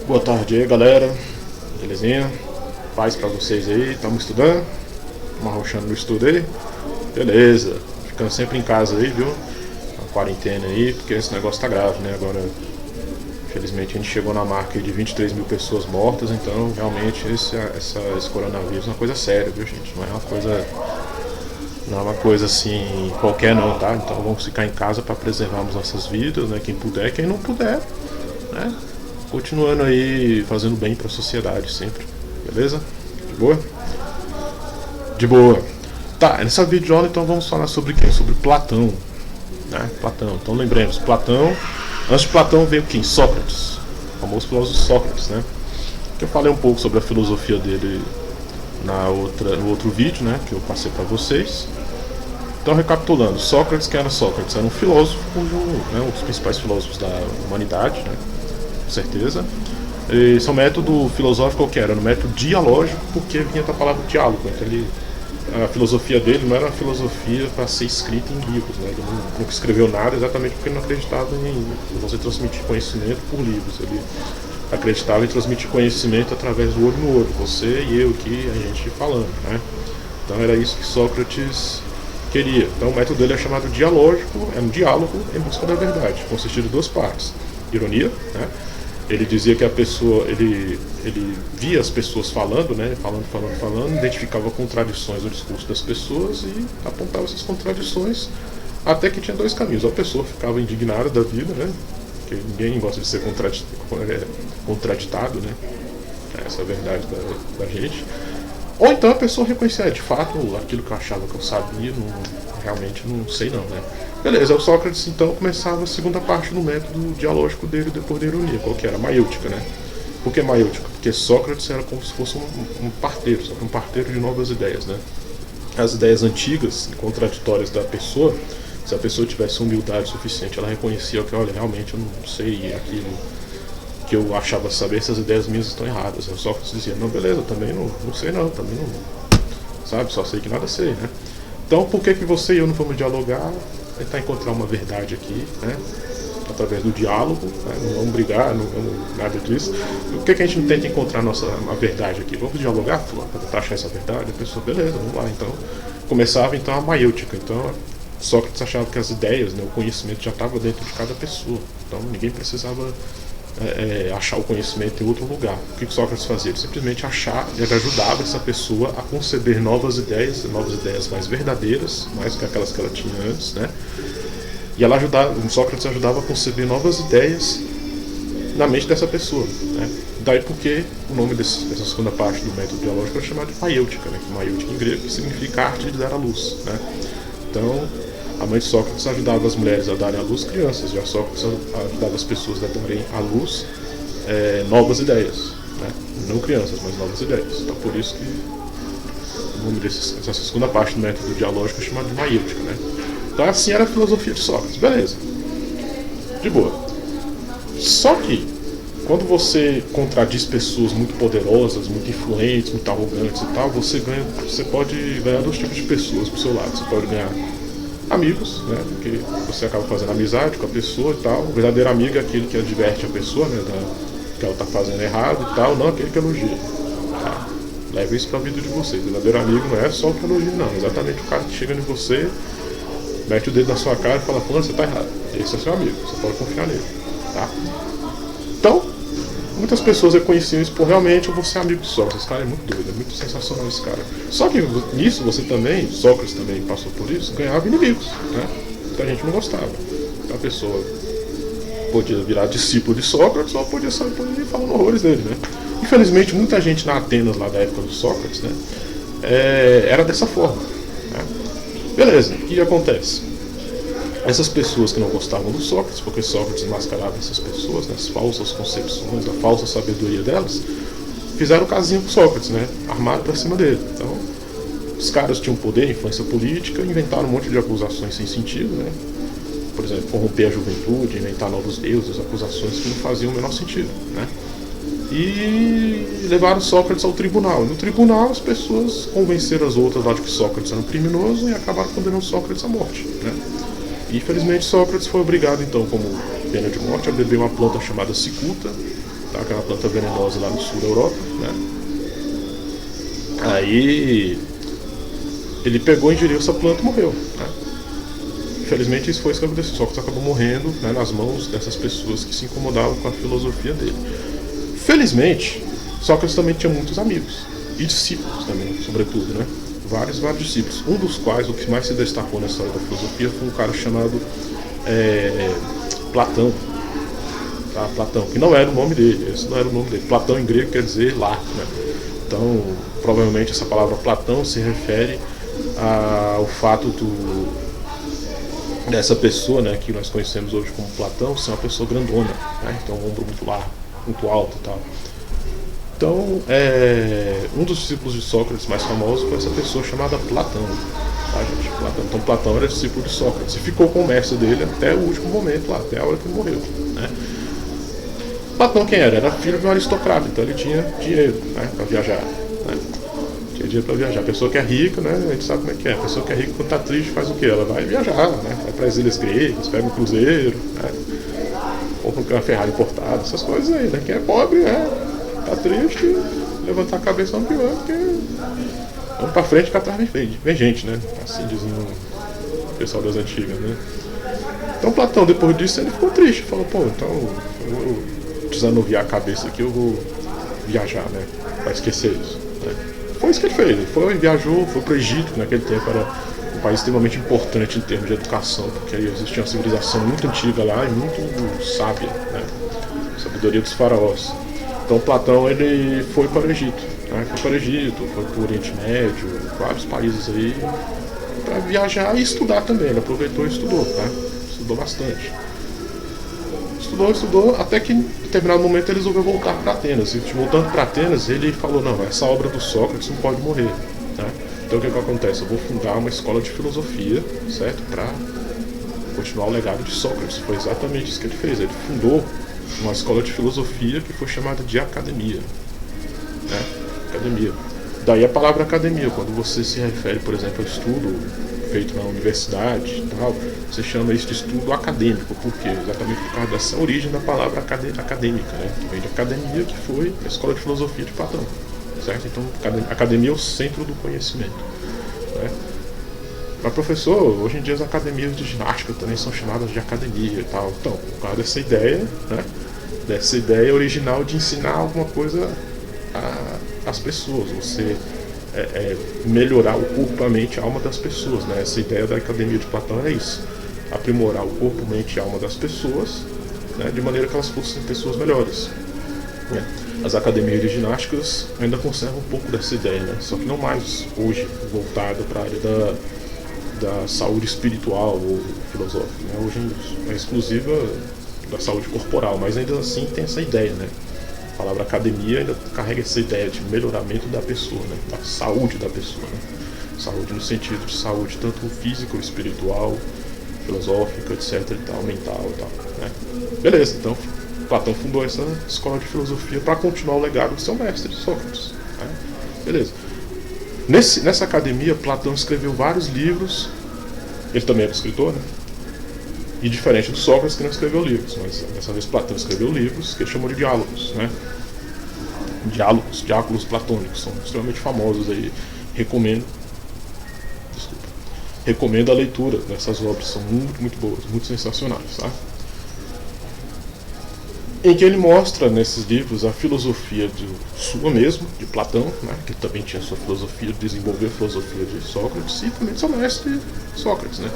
Boa tarde aí, galera. Belezinha? Paz pra vocês aí. Estamos estudando? Estamos arrochando no estudo aí? Beleza. Ficando sempre em casa aí, viu? Na quarentena aí, porque esse negócio tá grave, né? Agora, infelizmente, a gente chegou na marca de 23 mil pessoas mortas, então, realmente, esse coronavírus é uma coisa séria, viu, gente? Não é uma coisa assim qualquer não, tá? Então vamos ficar em casa para preservarmos nossas vidas, né? Quem puder, quem não puder, né? Continuando aí fazendo bem para a sociedade sempre, beleza? De boa? De boa. Tá, nessa videoaula então vamos falar sobre quem? Sobre Platão, né? Platão. Então lembremos, Platão. Antes de Platão veio quem? Sócrates, o famoso filósofo Sócrates, né? Que eu falei um pouco sobre a filosofia dele no outro vídeo, né? Que eu passei para vocês. Então, recapitulando, Sócrates, quem era Sócrates? Era um filósofo, um dos principais filósofos da humanidade, né? Com certeza. E seu método filosófico qual era? No método dialógico, porque vinha da palavra diálogo. Então, a filosofia dele não era uma filosofia para ser escrita em livros, né? Ele nunca escreveu nada exatamente porque ele não acreditava em você transmitir conhecimento por livros. Ele acreditava em transmitir conhecimento através do olho no olho, você e eu aqui, a gente falando, né? Então, era isso que Sócrates queria. Então o método dele é chamado dialógico, é um diálogo em busca da verdade, consistia de duas partes. Ironia, né? Ele dizia que a pessoa, ele via as pessoas falando, né? Falando, identificava contradições no discurso das pessoas e apontava essas contradições, até que tinha dois caminhos. Ou a pessoa ficava indignada da vida, né? Porque ninguém gosta de ser contraditado, né? Essa é a verdade da gente. Ou então a pessoa reconhecer, de fato, aquilo que eu achava que eu sabia, realmente não sei não, né? Beleza, o Sócrates então começava a segunda parte do método dialógico dele depois da ironia, qual que era? A maiêutica, né? Por que maiêutica? Porque Sócrates era como se fosse um parteiro, só que um parteiro de novas ideias, né? As ideias antigas e contraditórias da pessoa, se a pessoa tivesse humildade suficiente, ela reconhecia que, olha, realmente eu não sei aquilo que eu achava saber, essas ideias minhas estão erradas. O Sócrates dizia, não, beleza, também não sei não, também não, sabe, só sei que nada sei, né? Então por que você e eu não vamos dialogar, tentar encontrar uma verdade aqui, né? Através do diálogo, né? Não vamos brigar, não vamos nada disso. Por que a gente não tenta encontrar a verdade aqui? Vamos dialogar para tentar achar essa verdade? A pessoa, beleza, vamos lá. Então começava então a maiêutica. Então Sócrates achava que as ideias, né, o conhecimento já estava dentro de cada pessoa. Então ninguém precisava achar o conhecimento em outro lugar. O que Sócrates fazia? Ele simplesmente ele ajudava essa pessoa a conceber novas ideias mais verdadeiras, mais do que aquelas que ela tinha antes, né? E o Sócrates ajudava a conceber novas ideias na mente dessa pessoa, né? Daí porque o nome dessa segunda parte do método dialógico é chamado de maiêutica, né? Maiêutica em grego significa arte de dar à luz, né? Então, a mãe de Sócrates ajudava as mulheres a darem à luz crianças, já Sócrates ajudava as pessoas a darem à luz novas ideias, né? Não crianças, mas novas ideias. Então por isso que o nome dessa segunda parte do método dialógico é chamado de maiêutica, né? Então assim era a filosofia de Sócrates, beleza, de boa. Só que quando você contradiz pessoas muito poderosas, muito influentes, muito arrogantes e tal, você pode ganhar dois tipos de pessoas pro seu lado. Você pode ganhar amigos, né? Porque você acaba fazendo amizade com a pessoa e tal. O verdadeiro amigo é aquele que adverte a pessoa, né? Que ela está fazendo errado e tal, não aquele que elogia. Tá? Leve isso para a vida de vocês. O verdadeiro amigo não é só o que elogia, não. É exatamente o cara que chega em você, mete o dedo na sua cara e fala, fulano, você está errado. Esse é seu amigo, você pode confiar nele. Tá? Então, muitas pessoas reconheciam isso por realmente eu vou ser amigo de Sócrates. Esse cara é muito doido, é muito sensacional esse cara. Só que nisso você também, Sócrates também passou por isso, ganhava inimigos, né? Então a gente não gostava. Então a pessoa podia virar discípulo de Sócrates ou podia sair por aí falando horrores dele, né? Infelizmente muita gente na Atenas lá da época do Sócrates, né? Era dessa forma, né? Beleza, o que acontece? Essas pessoas que não gostavam do Sócrates, porque Sócrates mascarava essas pessoas, né, as falsas concepções, a falsa sabedoria delas, fizeram casinho com Sócrates, né, armaram pra cima dele. Então, os caras tinham poder, influência política, inventaram um monte de acusações sem sentido, né? Por exemplo, corromper a juventude, inventar novos deuses, acusações que não faziam o menor sentido, né? E levaram Sócrates ao tribunal. No tribunal, as pessoas convenceram as outras lá de que Sócrates era um criminoso e acabaram condenando Sócrates à morte, né? E infelizmente Sócrates foi obrigado então, como pena de morte, a beber uma planta chamada cicuta, tá? Que é uma planta venenosa lá no sul da Europa, né? Aí ele pegou, ingeriu essa planta e morreu, né? Infelizmente isso foi isso que aconteceu, Sócrates acabou morrendo, né, nas mãos dessas pessoas que se incomodavam com a filosofia dele. Felizmente, Sócrates também tinha muitos amigos e discípulos também, sobretudo, né? Vários discípulos. Um dos quais, o que mais se destacou na história da filosofia, foi um cara chamado Platão. Tá? Platão, que não era o nome dele, esse não era o nome dele. Platão em grego quer dizer lá, né? Então, provavelmente essa palavra Platão se refere ao fato dessa pessoa, né, que nós conhecemos hoje como Platão, ser uma pessoa grandona, né? Então um ombro muito largo, muito alto e tal. Então, um dos discípulos de Sócrates mais famosos foi essa pessoa chamada Platão, tá, gente? Platão. Então Platão era discípulo de Sócrates e ficou com o mestre dele até o último momento lá, até a hora que ele morreu, né? Platão quem era? Era filho de um aristocrata, então ele tinha dinheiro, né, para viajar, né? Tinha dinheiro para viajar. A pessoa que é rica, né, a gente sabe como é que é. A pessoa que é rica, quando tá triste, faz o quê? Ela vai viajar, né? Vai para as ilhas gregas, pega um cruzeiro, né? Compra uma Ferrari importada, essas coisas aí, né? Quem é pobre, né, tá triste, levantar a cabeça no pior, porque vamos pra frente que atrás vem gente, né? Assim dizendo o pessoal das antigas, né? Então Platão, depois disso, ele ficou triste, falou, pô, então eu vou desanuviar a cabeça aqui, eu vou viajar, né? Pra esquecer isso, né? Foi isso que ele fez, ele foi, viajou, foi pro Egito, que naquele tempo era um país extremamente importante em termos de educação, porque aí existia uma civilização muito antiga lá e muito sábia, né? Sabedoria dos faraós. Então Platão, ele foi para o Egito, né? Foi para o Egito, foi para o Oriente Médio, vários países aí, para viajar e estudar também. Ele aproveitou e estudou, tá? Estudou bastante. Estudou, até que em determinado momento ele resolveu voltar para Atenas. E voltando para Atenas, ele falou, não, essa obra do Sócrates não pode morrer, né? Então o que acontece? Eu vou fundar uma escola de filosofia, certo? Para continuar o legado de Sócrates. Foi exatamente isso que ele fez. Ele fundou uma escola de filosofia que foi chamada de academia, né? Academia. Daí a palavra academia, quando você se refere, por exemplo, ao estudo feito na universidade e tal, você chama isso de estudo acadêmico. Por quê? Exatamente por causa dessa origem da palavra acadêmica, né? Que vem de academia, que foi a escola de filosofia de Platão, certo? Então academia é o centro do conhecimento, né? Para professor, hoje em dia as academias de ginástica também são chamadas de academia e tal. Então, por causa dessa ideia, né? Dessa ideia original de ensinar alguma coisa às pessoas, você melhorar o corpo, a mente e a alma das pessoas, né? Essa ideia da academia de Platão é isso, aprimorar o corpo, a mente e a alma das pessoas, né? De maneira que elas fossem pessoas melhores, né? As academias de ginásticas ainda conservam um pouco dessa ideia, né? Só que não mais hoje voltada para a área da saúde espiritual ou filosófica, né? Hoje é exclusiva da saúde corporal, mas ainda assim tem essa ideia, né? A palavra academia ainda carrega essa ideia de melhoramento da pessoa, né? Da saúde da pessoa, né? Saúde no sentido de saúde tanto física, espiritual, filosófica, etc e tal, mental e tal, né? Beleza, então Platão fundou essa escola de filosofia para continuar o legado do seu mestre, Sócrates, né? Beleza. Nessa academia, Platão escreveu vários livros. Ele também era escritor, né? E diferente do Sócrates, que não escreveu livros, mas dessa vez Platão escreveu livros que ele chamou de diálogos, né? Diálogos platônicos, são extremamente famosos aí. Recomendo a leitura dessas obras, são muito boas, muito sensacionais, tá? Em que ele mostra nesses livros a filosofia sua mesmo, de Platão, né, que também tinha sua filosofia, desenvolveu a filosofia de Sócrates e também de seu mestre Sócrates, né?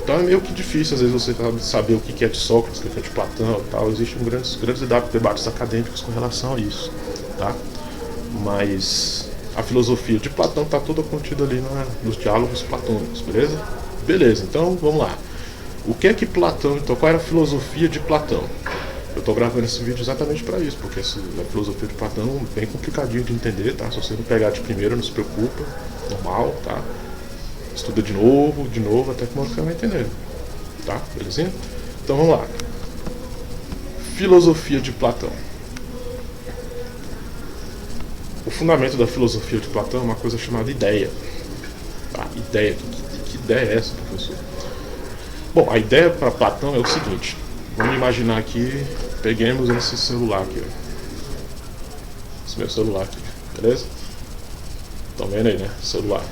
Então é meio que difícil às vezes você saber o que é de Sócrates, o que é de Platão e tal. Existem grandes debates acadêmicos com relação a isso, tá? Mas a filosofia de Platão está toda contida ali nos diálogos platônicos, beleza? Beleza, então vamos lá. O que é que Platão, então qual era a filosofia de Platão? Eu estou gravando esse vídeo exatamente para isso, porque a filosofia de Platão é bem complicadinho de entender, tá? Se você não pegar de primeira, não se preocupa, normal, tá? Estuda de novo, até que você vai entender, tá? Belezinha? Então vamos lá. Filosofia de Platão. O fundamento da filosofia de Platão é uma coisa chamada ideia. Tá? Ideia, que ideia é essa, professor? Bom, a ideia para Platão é o seguinte. Vamos imaginar aqui, peguemos esse celular aqui, ó. Esse meu celular aqui, beleza? Estão vendo aí, né? Celular.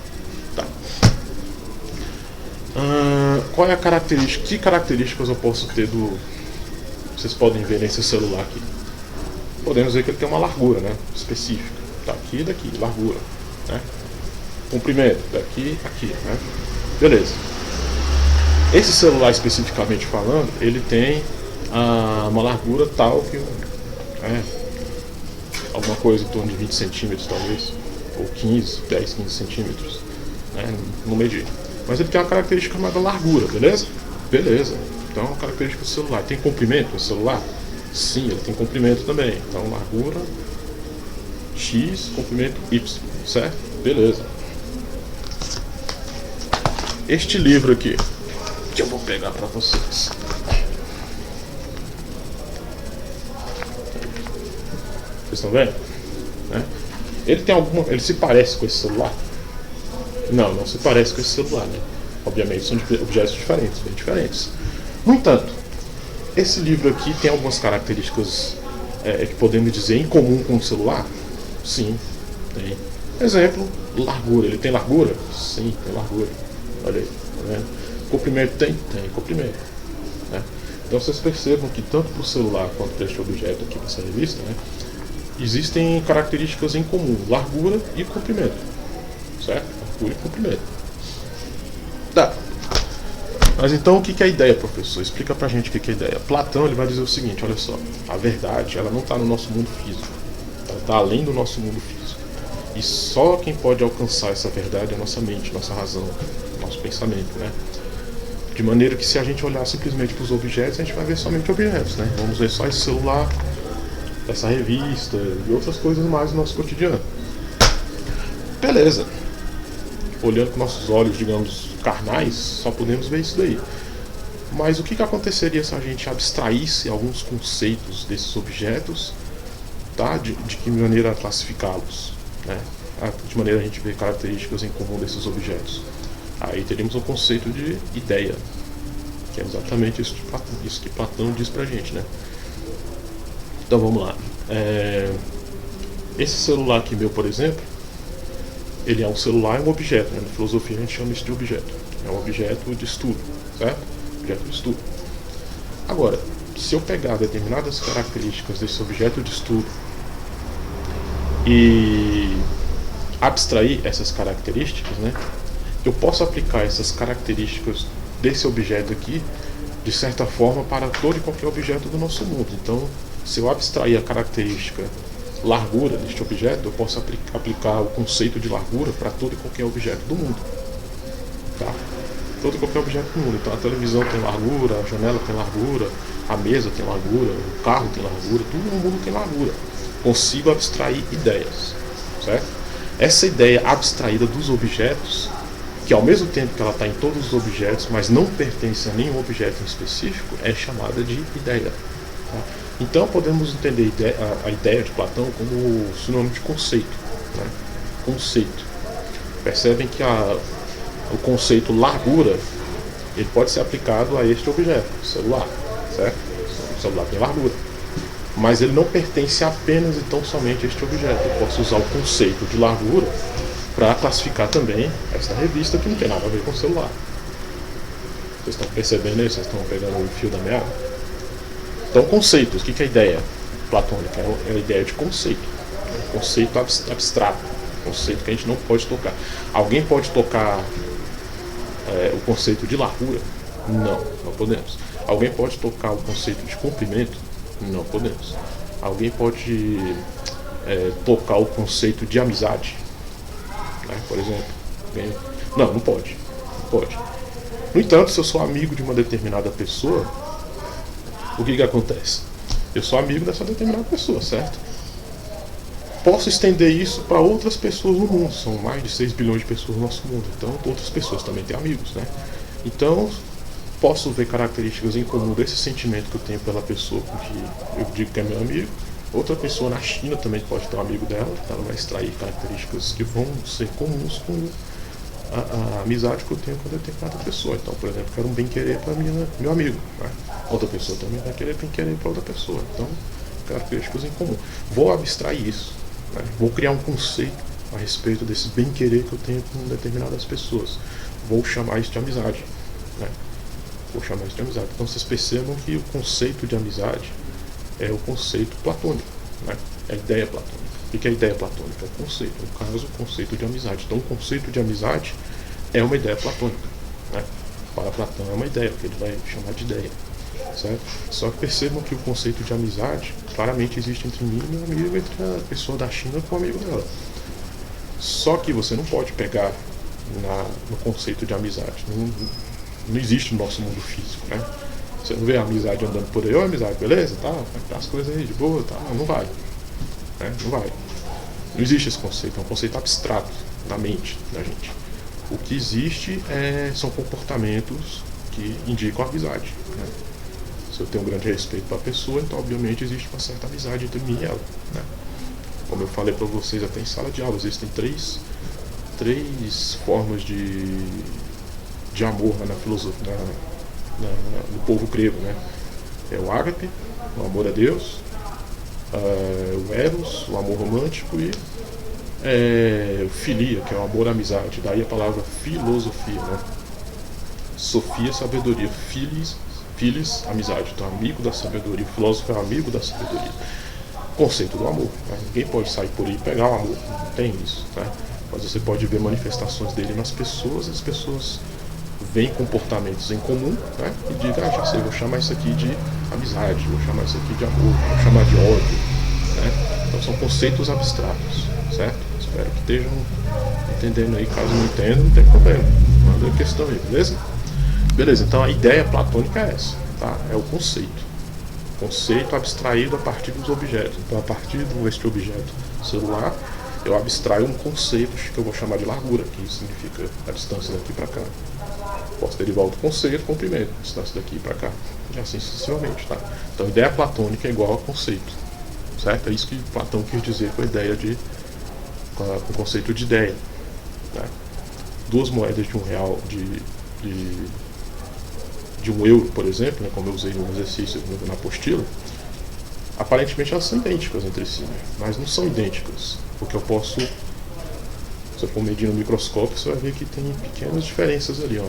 Tá. Qual é a característica? Que características eu posso ter do... Vocês podem ver nesse celular aqui. Podemos ver que ele tem uma largura, né? Específica. Daqui e daqui, largura, né? Comprimento, daqui, aqui, né? Beleza. Esse celular especificamente falando, ele tem uma largura tal que alguma coisa em torno de 20 centímetros talvez, ou 10, 15 centímetros, né? Não medi. Mas ele tem uma característica chamada largura, beleza? Beleza. Então, a característica do celular. Tem comprimento no celular? Sim, ele tem comprimento também. Então, largura X, comprimento Y, certo? Beleza. Este livro aqui, que eu vou pegar para vocês. Vocês estão vendo? Né? Ele se parece com esse celular? Não, não se parece com esse celular, né? Obviamente são objetos diferentes, bem diferentes. No entanto, esse livro aqui tem algumas características que podemos dizer em comum com o celular? Sim, tem. Exemplo, largura. Ele tem largura? Sim, tem largura. Olha aí, tá vendo? Comprimento tem? Tem comprimento. Né? Então vocês percebam que tanto para o celular quanto para este objeto aqui, nessa revista, né, existem características em comum, largura e comprimento. Certo? Largura e comprimento. Tá. Mas então o que é a ideia, professor? Explica pra gente o que é a ideia. Platão ele vai dizer o seguinte, olha só, a verdade ela não está no nosso mundo físico, ela está além do nosso mundo físico. E só quem pode alcançar essa verdade é a nossa mente, nossa razão, nosso pensamento, né? De maneira que se a gente olhar simplesmente para os objetos, a gente vai ver somente objetos, né? Vamos ver só esse celular, essa revista e outras coisas mais do nosso cotidiano. Beleza. Olhando com nossos olhos, digamos, carnais, só podemos ver isso daí. Mas o que aconteceria se a gente abstraísse alguns conceitos desses objetos, tá? De que maneira classificá-los, né? De maneira a gente ver características em comum desses objetos. Aí teríamos um conceito de ideia, que é exatamente isso que Platão diz pra gente, né? Então vamos lá. Esse celular aqui meu, por exemplo, ele é um celular, é um objeto, né? Na filosofia a gente chama isso de objeto. É um objeto de estudo, certo? Objeto de estudo. Agora, se eu pegar determinadas características desse objeto de estudo e abstrair essas características, né? Eu posso aplicar essas características desse objeto aqui, de certa forma, para todo e qualquer objeto do nosso mundo. Então, se eu abstrair a característica largura deste objeto, eu posso aplicar o conceito de largura para todo e qualquer objeto do mundo. Tá? Todo e qualquer objeto do mundo. Então a televisão tem largura, a janela tem largura, a mesa tem largura, o carro tem largura, tudo no mundo tem largura. Consigo abstrair ideias, certo? Essa ideia abstraída dos objetos, que ao mesmo tempo que ela está em todos os objetos, mas não pertence a nenhum objeto em específico, é chamada de ideia. Tá? Então podemos entender a ideia de Platão como sinônimo de conceito, né? Conceito. Percebem que o conceito largura ele pode ser aplicado a este objeto, o celular, certo? O celular tem largura, mas ele não pertence apenas e tão somente a este objeto. Eu posso usar o conceito de largura para classificar também esta revista que não tem nada a ver com o celular. Vocês estão percebendo isso? Vocês estão pegando o fio da meada? Então, conceitos, o que é a ideia platônica? É a ideia de conceito. Conceito abstrato. Conceito que a gente não pode tocar. Alguém pode tocar o conceito de largura? Não, não podemos. Alguém pode tocar o conceito de comprimento? Não podemos. Alguém pode tocar o conceito de amizade? Né, por exemplo? Não pode. Não pode. No entanto, se eu sou amigo de uma determinada pessoa, o que acontece? Eu sou amigo dessa determinada pessoa, certo? Posso estender isso para outras pessoas no mundo. São mais de 6 bilhões de pessoas no nosso mundo. Então, outras pessoas também têm amigos, né? Então, posso ver características em comum desse sentimento que eu tenho pela pessoa com que eu digo que é meu amigo. Outra pessoa na China também pode ter um amigo dela. Ela vai extrair características que vão ser comuns com a amizade que eu tenho com a determinada pessoa. Então, por exemplo, quero um bem-querer para meu amigo, né? outra pessoa também vai querer bem querer para outra pessoa. Então, características em comum. Vou abstrair isso, né? Vou criar um conceito a respeito desse bem querer que eu tenho com determinadas pessoas. Vou chamar isso de amizade, né? Vou chamar isso de amizade. Então vocês percebam que o conceito de amizade é o conceito platônico, né? É a ideia platônica. O que é a ideia platônica? É o conceito, no caso, o conceito de amizade. Então o conceito de amizade é uma ideia platônica, né? Para Platão é uma ideia, que ele vai chamar de ideia, certo? Só que percebam que o conceito de amizade claramente existe entre mim e meu amigo, entre a pessoa da China com o amigo dela. Só que você não pode pegar no conceito de amizade. Não existe no nosso mundo físico, né? Você não vê a amizade andando por aí, ô amizade, beleza? Tá, tá as coisas aí de boa, tá? Não vai, né? Não vai. Não existe esse conceito, é um conceito abstrato na mente da gente. O que existe são comportamentos que indicam a amizade, né? Se eu tenho um grande respeito para a pessoa, então obviamente existe uma certa amizade entre mim e ela, né? Como eu falei para vocês até em sala de aula, existem três formas de amor na filosofia, no povo grego, né? É o ágape, o amor a Deus, o eros, o amor romântico, e filia, que é o amor à amizade. Daí a palavra filosofia, né? Sofia, sabedoria. Filis, amizade. Então, amigo da sabedoria. O filósofo é amigo da sabedoria. Conceito do amor, né? Ninguém pode sair por aí e pegar o amor, não tem isso, né? Mas você pode ver manifestações dele nas pessoas, as pessoas veem comportamentos em comum, né? E digam, já sei, vou chamar isso aqui de amizade, vou chamar isso aqui de amor, vou chamar de ódio, né? Então são conceitos abstratos, certo? Espero que estejam entendendo aí. Caso não entendam, não tem problema, manda a questão aí, beleza? Beleza, então a ideia platônica é essa, tá? É o conceito abstraído a partir dos objetos. Então, a partir deste objeto celular, eu abstraio um conceito que eu vou chamar de largura, que significa a distância daqui para cá. Posso derivar outro conceito, comprimento, distância daqui para cá, e assim sucessivamente, tá? Então, ideia platônica é igual a conceito, certo? É isso que Platão quis dizer com a ideia com o conceito de ideia, né? 2 moedas de R$1 de 1 euro, por exemplo, né, como eu usei no exercício na apostila, aparentemente elas são idênticas entre si, né, mas não são idênticas, porque eu posso, se eu for medir no microscópio, você vai ver que tem pequenas diferenças ali, ó.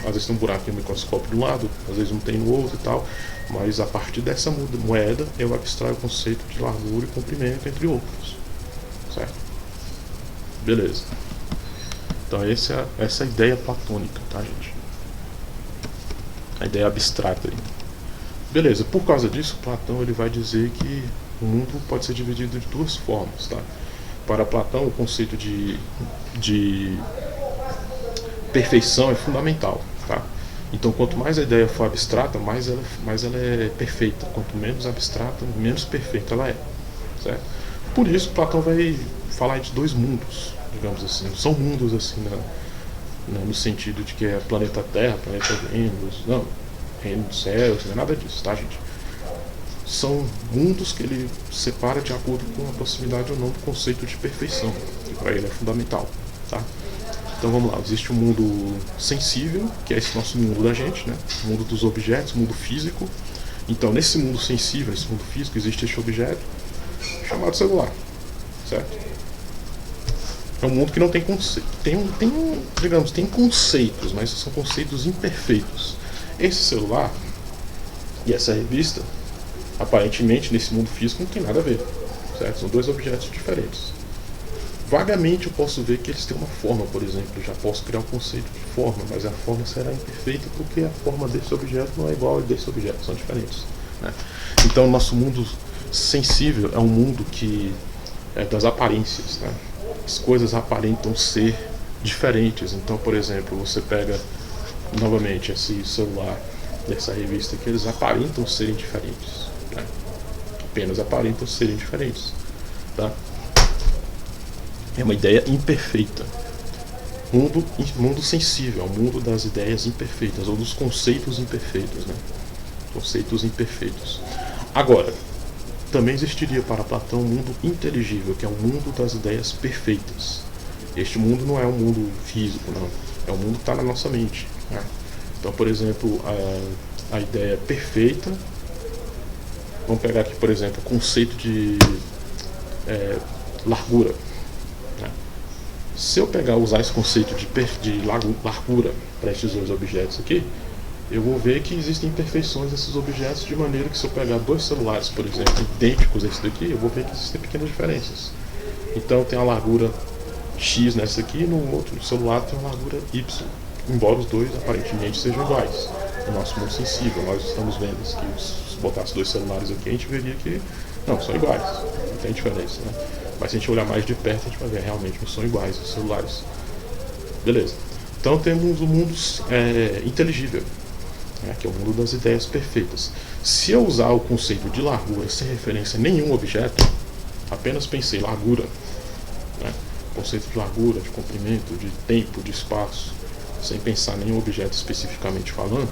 Às vezes tem um buraco no microscópio de um lado, às vezes não tem no outro e tal, mas a partir dessa moeda eu abstraio o conceito de largura e comprimento, entre outros, certo? Beleza. Então essa é a ideia platônica, tá, gente? A ideia abstrata aí. Beleza, por causa disso, Platão ele vai dizer que o mundo pode ser dividido de 2 formas, tá? Para Platão, o conceito de perfeição é fundamental, tá? Então, quanto mais a ideia for abstrata, mais ela é perfeita. Quanto menos abstrata, menos perfeita ela é, certo? Por isso, Platão vai falar de 2 mundos, digamos assim. Não são mundos assim, no sentido de que é planeta Terra, planeta Vênus, não, reino dos céus, não é nada disso, tá, gente? São mundos que ele separa de acordo com a proximidade ou não do conceito de perfeição, que para ele é fundamental, tá? Então vamos lá, existe um mundo sensível, que é esse nosso mundo da gente, né? O mundo dos objetos, mundo físico. Então nesse mundo sensível, nesse mundo físico, existe este objeto chamado celular, certo? É um mundo que não tem conceito. Tem conceitos, mas são conceitos imperfeitos. Esse celular e essa revista, aparentemente, nesse mundo físico, não tem nada a ver, certo? São 2 objetos diferentes. Vagamente eu posso ver que eles têm uma forma, por exemplo. Eu já posso criar um conceito de forma, mas a forma será imperfeita porque a forma desse objeto não é igual a desse objeto, são diferentes, né? Então, nosso mundo sensível é um mundo que é das aparências, né? As coisas aparentam ser diferentes. Então, por exemplo, você pega novamente esse celular dessa revista, que eles aparentam serem diferentes, né? Apenas aparentam serem diferentes, tá? É uma ideia imperfeita. Mundo sensível, é o mundo das ideias imperfeitas, ou dos conceitos imperfeitos, né? Conceitos imperfeitos. Agora, também existiria para Platão um mundo inteligível, que é o mundo das ideias perfeitas. Este mundo não é um mundo físico, não. É um mundo que está na nossa mente, né? Então, por exemplo, a ideia perfeita. Vamos pegar aqui, por exemplo, o conceito de largura. Né? Se eu usar esse conceito de largura para esses dois objetos aqui, eu vou ver que existem imperfeições nesses objetos, de maneira que se eu pegar dois celulares, por exemplo, idênticos a esse daqui, eu vou ver que existem pequenas diferenças. Então tem a largura X nessa aqui, e no outro celular tem uma largura Y, embora os dois aparentemente sejam iguais. No nosso mundo sensível, nós estamos vendo que se botasse dois celulares aqui, a gente veria que não, são iguais, não tem diferença, né? Mas se a gente olhar mais de perto, a gente vai ver realmente não são iguais os celulares. Beleza. Então temos o mundo inteligível, né, que é o mundo das ideias perfeitas. Se eu usar o conceito de largura sem referência a nenhum objeto, apenas pensei largura, né, conceito de largura, de comprimento, de tempo, de espaço, sem pensar em nenhum objeto especificamente falando,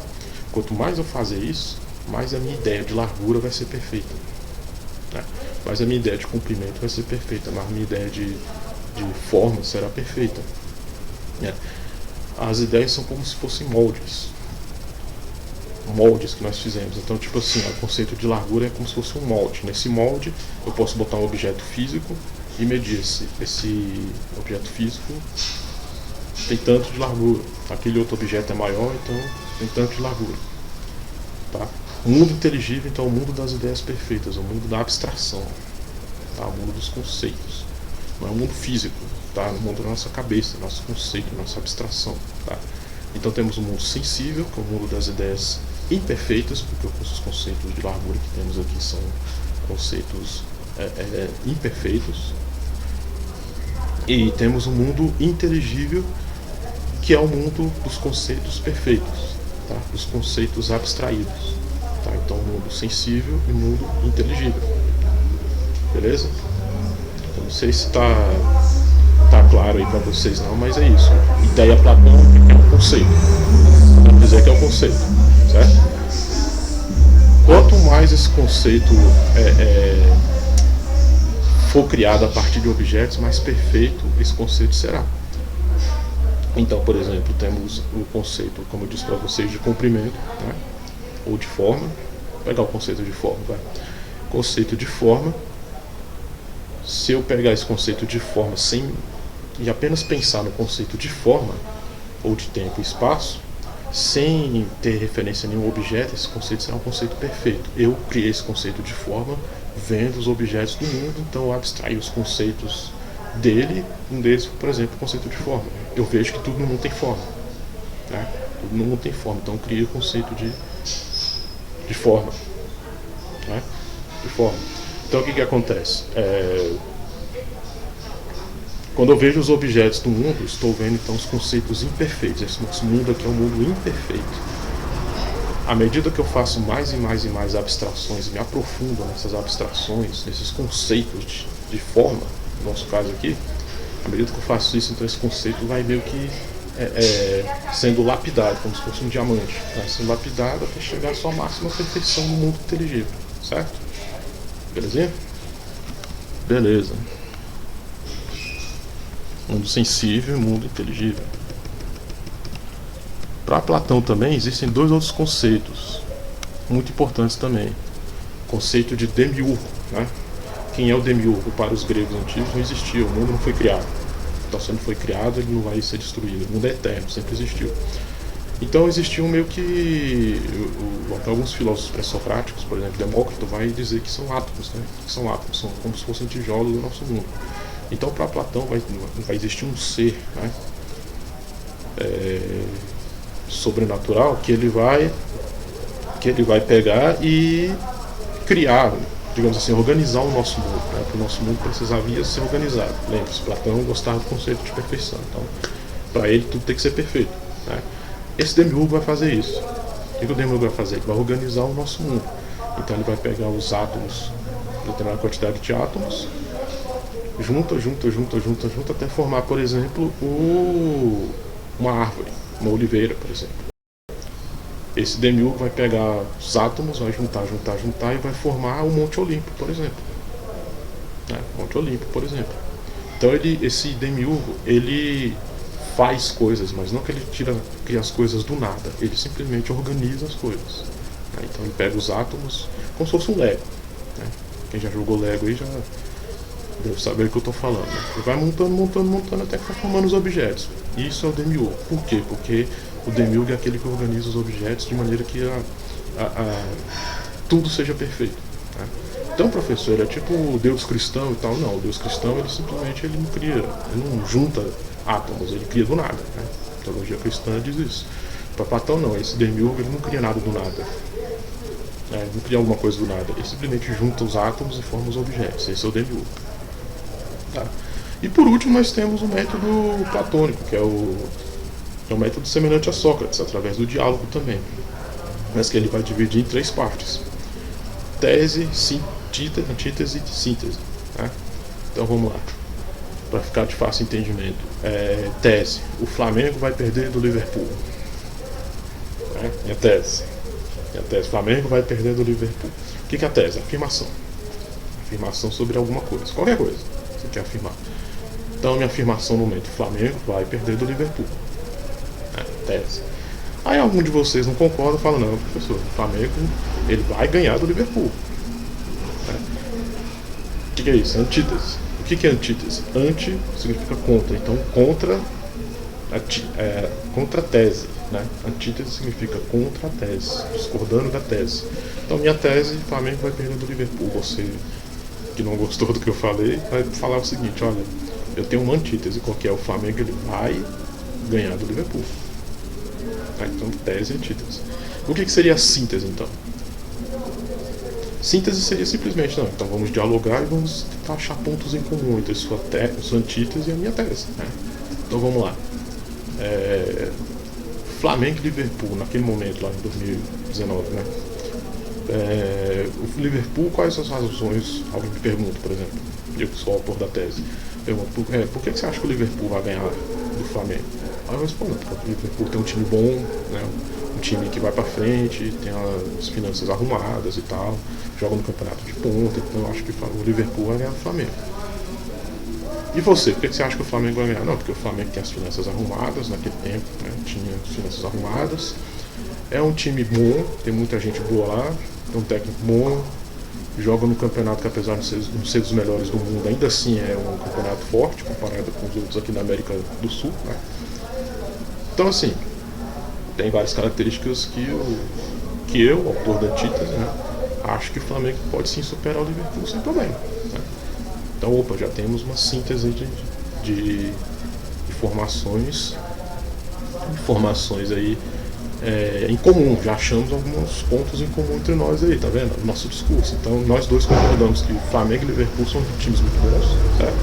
quanto mais eu fazer isso, mais a minha ideia de largura vai ser perfeita, né, mais a minha ideia de comprimento vai ser perfeita, mais a minha ideia de forma será perfeita, né. As ideias são como se fossem moldes que nós fizemos. Então, tipo assim, o conceito de largura é como se fosse um molde. Nesse molde, eu posso botar um objeto físico e medir esse objeto físico tem tanto de largura. Aquele outro objeto é maior, então tem tanto de largura. Tá? O mundo inteligível, então, é o mundo das ideias perfeitas, o mundo da abstração, tá? O mundo dos conceitos. Não é o mundo físico, tá? É o mundo da nossa cabeça, nosso conceito, nossa abstração. Tá? Então temos o mundo sensível, que é o mundo das ideias imperfeitas, porque os conceitos de largura que temos aqui são conceitos imperfeitos. E temos o mundo inteligível, que é o mundo dos conceitos perfeitos, tá? Dos conceitos abstraídos. Tá? Então o mundo sensível e o mundo inteligível. Beleza? Eu não sei se está claro aí para vocês não, mas é isso. Ideia platônica é um conceito. Vamos dizer que é um conceito, certo? Quanto mais esse conceito for criado a partir de objetos, mais perfeito esse conceito será. Então, por exemplo, temos o conceito, como eu disse para vocês, de comprimento, né? Ou de forma. Vou pegar o conceito de forma, vai. Conceito de forma. Se eu pegar esse conceito de forma e apenas pensar no conceito de forma, ou de tempo e espaço, sem ter referência a nenhum objeto, esse conceito será um conceito perfeito. Eu criei esse conceito de forma vendo os objetos do mundo, então eu abstraí os conceitos dele. Um deles, por exemplo, o conceito de forma. Eu vejo que tudo no mundo tem forma, né? Tudo no mundo tem forma, então eu criei o conceito de forma, né? De forma. Então o que acontece? Quando eu vejo os objetos do mundo, estou vendo então os conceitos imperfeitos. Esse mundo aqui é um mundo imperfeito. À medida que eu faço mais e mais e mais abstrações, me aprofundo nessas abstrações, nesses conceitos de forma, no nosso caso aqui, à medida que eu faço isso, então esse conceito vai meio que sendo lapidado, como se fosse um diamante, né? Sendo lapidado até chegar à sua máxima perfeição no mundo inteligível, certo? Belezinha? Beleza. Mundo sensível e mundo inteligível. Para Platão também existem dois outros conceitos muito importantes também. O conceito de demiurgo, né? Quem é o demiurgo? Para os gregos antigos não existia, o mundo não foi criado. Então se não foi criado, ele não vai ser destruído. O mundo é eterno, sempre existiu. Então existiam meio que alguns filósofos pré-socráticos, por exemplo, Demócrito vai dizer que são átomos, né? Que são átomos, são como se fossem tijolos do nosso mundo. Então para Platão vai existir um ser, né? Sobrenatural que ele vai pegar e criar, digamos assim, organizar o nosso mundo, né? Porque o nosso mundo precisava ser organizado. Lembre-se, Platão gostava do conceito de perfeição. Então, para ele tudo tem que ser perfeito, né? Esse demiurgo vai fazer isso. O que o demiurgo vai fazer? Ele vai organizar o nosso mundo. Então ele vai pegar os átomos, determinada quantidade de átomos, junta até formar, por exemplo, uma árvore, uma oliveira, por exemplo. Esse demiurgo vai pegar os átomos, vai juntar e vai formar o Monte Olimpo, por exemplo. Monte Olimpo, por exemplo. Então esse demiurgo, ele faz coisas, mas não que ele cria as coisas do nada. Ele simplesmente organiza as coisas. Então ele pega os átomos como se fosse um Lego, né? Quem já jogou Lego aí já deve saber o que eu estou falando, né? Ele vai montando até que vai formando os objetos. Isso é o Demiurgo. Por quê? Porque o Demiurgo é aquele que organiza os objetos de maneira que tudo seja perfeito, né? Então, professor, é tipo o Deus cristão e tal. Não, o Deus cristão ele simplesmente ele não cria, ele não junta átomos, ele cria do nada, né? A teologia cristã diz isso. Para Platão não, esse Demiurgo ele não cria nada do nada, ele não cria alguma coisa do nada, ele simplesmente junta os átomos e forma os objetos. Esse é o Demiurgo, tá? E por último nós temos o método platônico, que é o método semelhante a Sócrates, através do diálogo também, mas que ele vai dividir em 3 partes: tese, antítese e síntese, né? Então vamos lá, para ficar de fácil entendimento. Tese: o Flamengo vai perder do Liverpool, né? Minha tese: o Flamengo vai perder do Liverpool. O que é a tese? Afirmação sobre alguma coisa, qualquer coisa que você quer afirmar. Então minha afirmação no momento: o Flamengo vai perder do Liverpool, né? Tese. Aí algum de vocês não concorda e fala: não, professor, o Flamengo ele vai ganhar do Liverpool, né? O que é isso? Antítese. O que é antítese? Anti significa contra, então contra a tese, né? Antítese significa contra a tese, discordando da tese. Então minha tese: o Flamengo vai perder do Liverpool. Você que não gostou do que eu falei vai falar o seguinte: olha, eu tenho uma antítese, qual que é? O Flamengo ele vai ganhar do Liverpool. Então tese e antítese. O que seria a síntese então? Síntese seria simplesmente: não, então vamos dialogar e vamos tentar achar pontos em comum entre sua antítese e a minha tese, né? Então vamos lá. Flamengo e Liverpool, naquele momento lá em 2019, né? O Liverpool, quais são as razões? Alguém me pergunta, por exemplo, eu que sou o autor da tese, pergunto: por que você acha que o Liverpool vai ganhar do Flamengo? Aí eu respondo: porque o Liverpool tem um time bom, né? Um time que vai pra frente, tem as finanças arrumadas e tal, joga no campeonato de ponta, então eu acho que o Liverpool vai ganhar do Flamengo. E você, por que você acha que o Flamengo vai ganhar? Não, porque o Flamengo tem as finanças arrumadas naquele tempo, né? Tinha as finanças arrumadas, é um time bom, tem muita gente boa lá, tem um técnico bom, joga no campeonato que, apesar de não ser dos melhores do mundo, ainda assim é um campeonato forte comparado com os outros aqui da América do Sul, né? Então assim, tem várias características que eu, autor da antítese, né, acho que o Flamengo pode sim superar o Liverpool sem problema, né? Então, já temos uma síntese de informações aí em comum. Já achamos alguns pontos em comum entre nós aí, tá vendo? No nosso discurso. Então nós dois concordamos que o Flamengo e o Liverpool são times muito bons, certo?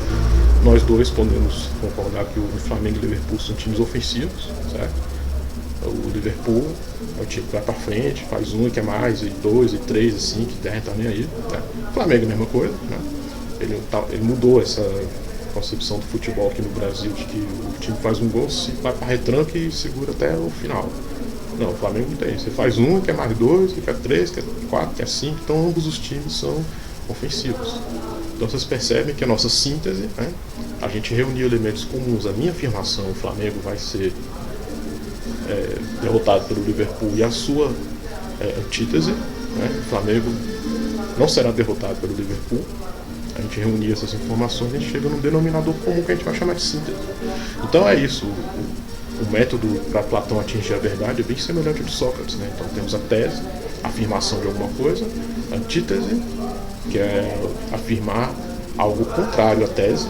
Nós dois podemos concordar que o Flamengo e o Liverpool são times ofensivos, certo? O Liverpool é o time que vai pra frente, faz um e quer mais, e dois, e três, assim, que 10 tá nem aí, né? O Flamengo é a mesma coisa, né? Ele mudou essa concepção do futebol aqui no Brasil, de que o time faz um gol, se vai pra retranca e segura até o final. Não, o Flamengo não tem. Você faz um, quer mais dois, quer três, quer quatro, quer cinco. Então ambos os times são ofensivos. Então vocês percebem que a nossa síntese, né, a gente reuniu elementos comuns. A minha afirmação: o Flamengo vai ser derrotado pelo Liverpool, e a sua antítese, né, o Flamengo não será derrotado pelo Liverpool. A gente reunir essas informações e a gente chega num denominador comum que a gente vai chamar de síntese. Então é isso. O método para Platão atingir a verdade é bem semelhante ao de Sócrates, né? Então temos a tese, a afirmação de alguma coisa; a antítese, que é afirmar algo contrário à tese,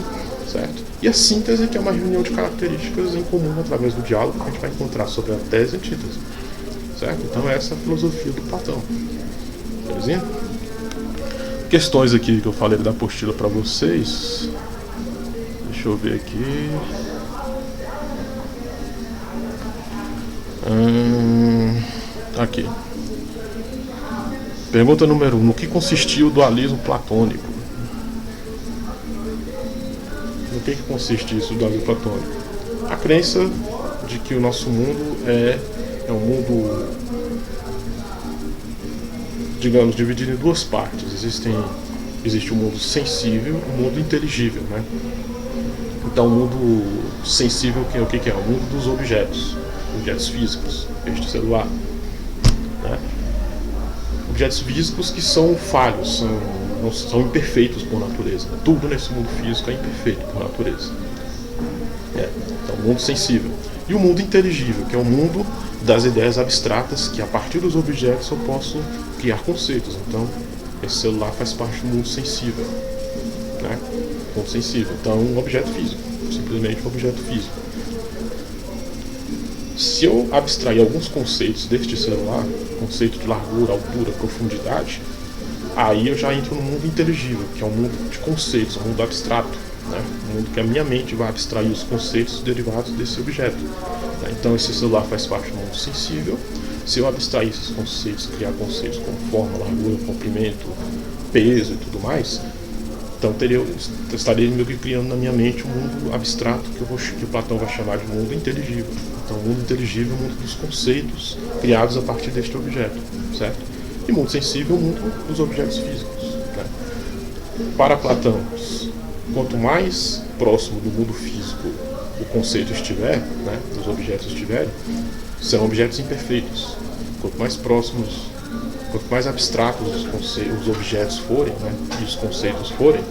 certo? E a síntese, que é uma reunião de características em comum através do diálogo que a gente vai encontrar sobre a tese e a antítese, certo? Então essa é a filosofia do Platão. Belezinha? Questões aqui que eu falei da apostila para vocês. Deixa eu ver aqui. Aqui. Pergunta número 1. No que consistia o dualismo platônico? No que consiste isso, o dualismo platônico? A crença de que o nosso mundo é um mundo, digamos, dividido em duas partes. Existe o mundo sensível e o mundo inteligível, né? Então o mundo sensível, o que é? O mundo dos objetos físicos, este celular, né? objetos físicos que são falhos, são imperfeitos por natureza. Tudo nesse mundo físico é imperfeito por natureza. Então, o mundo sensível. E o mundo inteligível, que é o mundo das ideias abstratas, que a partir dos objetos eu posso criar conceitos. Então, esse celular faz parte do mundo sensível. Né? Mundo sensível. Então, um objeto físico. Simplesmente um objeto físico. Se eu abstrair alguns conceitos deste celular, conceito de largura, altura, profundidade, aí eu já entro no mundo inteligível, que é um mundo de conceitos, um mundo abstrato, né? Um mundo que a minha mente vai abstrair os conceitos derivados desse objeto. Né? Então esse celular faz parte do mundo sensível. Se eu abstrair esses conceitos, criar conceitos como forma, largura, comprimento, peso e tudo mais, então eu estaria meio que criando na minha mente um mundo abstrato que o Platão vai chamar de mundo inteligível. Então, o mundo inteligível é o mundo dos conceitos criados a partir deste objeto, certo? E mundo sensível é o mundo dos objetos físicos. Né? Para Platão, quanto mais próximo do mundo físico o conceito estiver, né, os objetos estiverem, são objetos imperfeitos. Quanto mais próximos, quanto mais abstratos os objetos forem, né, e os conceitos forem,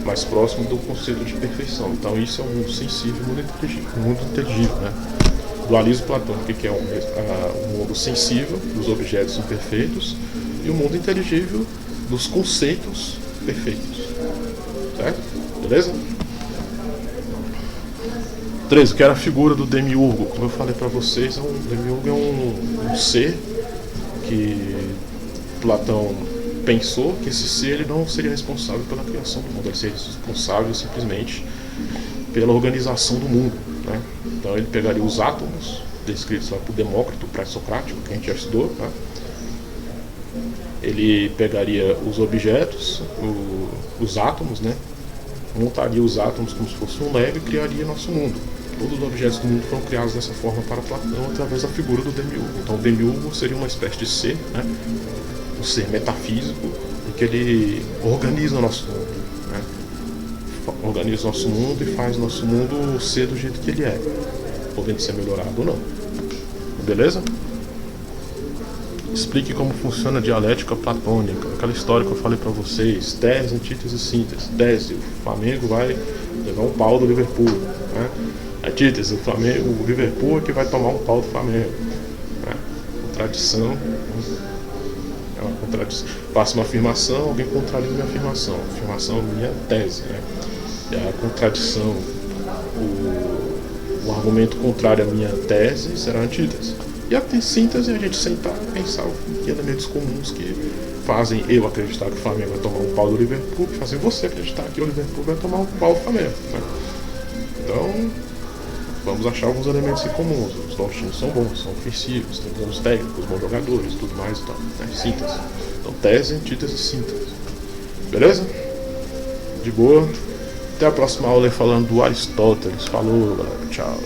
mais próximo do conceito de perfeição. Então isso é um mundo sensível, um mundo inteligível, né? Dualismo platônico, que é o mundo sensível dos objetos imperfeitos e o mundo inteligível dos conceitos perfeitos. Certo? Beleza? 13, que era a figura do demiurgo. Como eu falei para vocês, o demiurgo é um ser que Platão pensou que esse ser ele não seria responsável pela criação do mundo, ele seria responsável simplesmente pela organização do mundo. Né? Então ele pegaria os átomos, descritos lá por Demócrito, pré-socrático, que a gente já estudou. Né? Ele pegaria os objetos, os átomos, né? Montaria os átomos como se fosse um Lego e criaria nosso mundo. Todos os objetos do mundo foram criados dessa forma para Platão através da figura do demiurgo. Então o demiurgo seria uma espécie de ser, né? Um ser metafísico, em que ele organiza o nosso mundo, né? Organiza o nosso mundo e faz nosso mundo ser do jeito que ele é, podendo ser melhorado ou não. Beleza? Explique como funciona a dialética platônica, aquela história que eu falei pra vocês, tese, antítese e síntese. Tese, o Flamengo vai levar um pau do Liverpool, né? Antítese, o Liverpool é que vai tomar um pau do Flamengo, né? Contradição, é uma contradição. Faço uma afirmação, alguém contraria minha afirmação. A afirmação é minha tese, né? E a contradição, o argumento contrário à minha tese será a antítese. E a síntese é a gente sentar e pensar em elementos comuns que fazem eu acreditar que o Flamengo vai tomar um pau do Liverpool e fazem você acreditar que o Liverpool vai tomar um pau do Flamengo. Né? Então, vamos achar alguns elementos em comuns. Os nossos times são bons, são ofensivos, temos bons técnicos, bons jogadores, tudo mais e tal. Né? Síntese. Então, tese, antítese e síntese. Beleza? De boa. Até a próxima aula aí falando do Aristóteles. Falou, galera. Tchau.